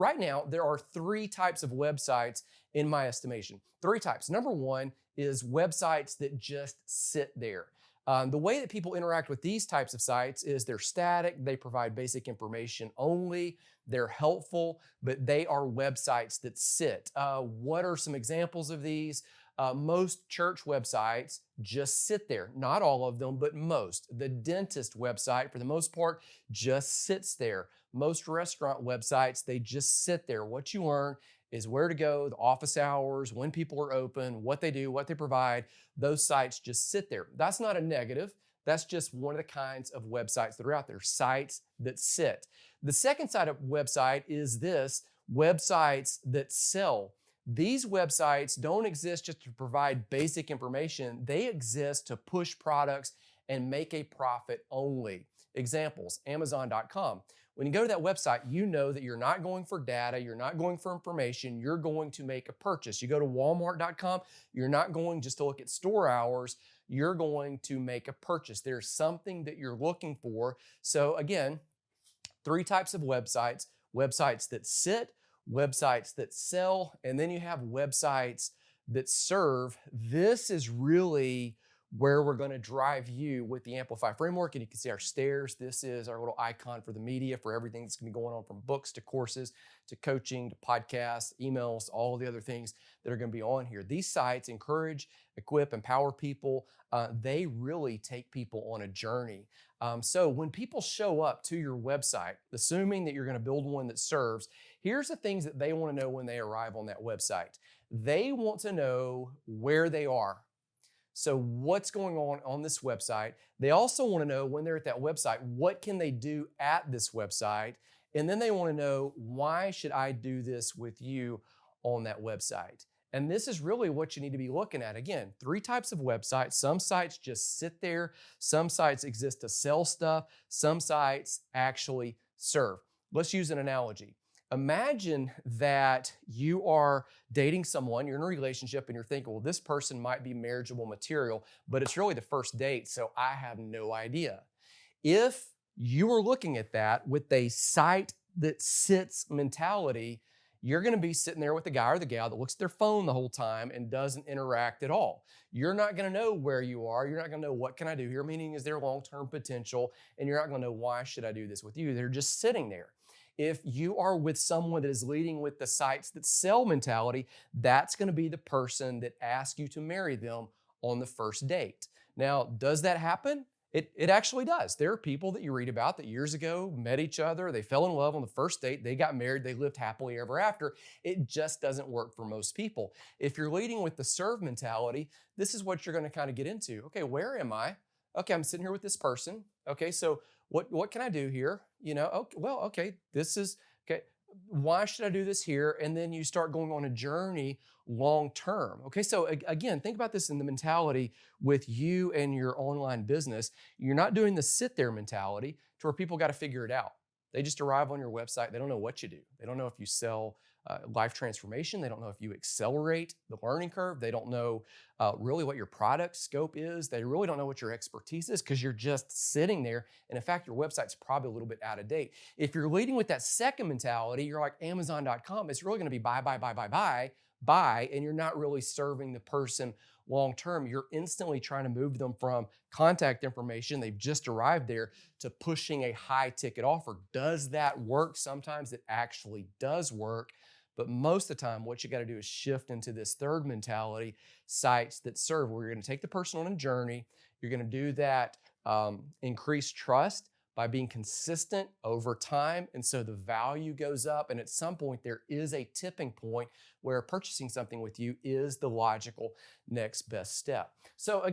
Right now, there are three types of websites in my estimation. Three types. Number one is websites that just sit there. The way that people interact with these types of sites is they're static, they provide basic information only, they're helpful, but they are websites that sit. What are some examples of these? Most church websites just sit there. Not all of them, but most. The dentist website, for the most part, just sits there. Most restaurant websites, they just sit there. What you learn is where to go, the office hours, when people are open, what they do, what they provide. Those sites just sit there. That's not a negative. That's just one of the kinds of websites that are out there, sites that sit. The second side of website is this, websites that sell. These websites don't exist just to provide basic information. They exist to push products and make a profit only. Examples, Amazon.com. When you go to that website, you know that you're not going for data, you're not going for information, you're going to make a purchase. You go to Walmart.com, you're not going just to look at store hours, you're going to make a purchase. There's something that you're looking for. So again, three types of websites, websites that sit, websites that sell, and then you have websites that serve. This is really where we're going to drive you with the Amplify framework. And you can see our stairs. This is our little icon for the media, for everything that's going to be going on, from books to courses to coaching to podcasts, emails, all the other things that are going to be on here. These sites encourage, equip, empower people. They really take people on a journey. So when people show up to your website, assuming that you're going to build one that serves, here's the things that they want to know when they arrive on that website. They want to know where they are. So what's going on this website? They also want to know when they're at that website, what can they do at this website? And then they want to know, why should I do this with you on that website? And this is really what you need to be looking at. Again, three types of websites. Some sites just sit there. Some sites exist to sell stuff. Some sites actually serve. Let's use an analogy. Imagine that you are dating someone, you're in a relationship, and you're thinking, well, this person might be marriageable material, but it's really the first date, so I have no idea. If you are looking at that with a site that sits mentality, you're going to be sitting there with the guy or the gal that looks at their phone the whole time and doesn't interact at all. You're not going to know where you are. You're not going to know what can I do here, meaning is there long-term potential, and you're not going to know why should I do this with you. They're just sitting there. If you are with someone that is leading with the sites that sell mentality, that's going to be the person that asks you to marry them on the first date. Now, does that happen? It actually does. There are people that you read about that years ago met each other, they fell in love on the first date, they got married, they lived happily ever after. It just doesn't work for most people. If you're leading with the serve mentality, this is what you're going to kind of get into. Okay, where am I? Okay, I'm sitting here with this person. Okay, so what can I do here? You know, okay, well, okay, this is okay. Why should I do this here? And then you start going on a journey long term. Okay, so again, think about this in the mentality with you and your online business. You're not doing the sit there mentality to where people got to figure it out. They just arrive on your website. They don't know what you do. They don't know if you sell life transformation. They don't know if you accelerate the learning curve. They don't know really what your product scope is. They really don't know what your expertise is because you're just sitting there. And in fact, your website's probably a little bit out of date. If you're leading with that second mentality, you're like Amazon.com, it's really going to be buy, buy, buy, buy, buy, buy, and you're not really serving the person long term. You're instantly trying to move them from contact information, they've just arrived there, to pushing a high ticket offer. Does that work? Sometimes it actually does work. But most of the time, what you got to do is shift into this third mentality, sites that serve, where you're going to take the person on a journey. You're going to do that increased trust by being consistent over time. And so the value goes up. And at some point, there is a tipping point where purchasing something with you is the logical next best step. So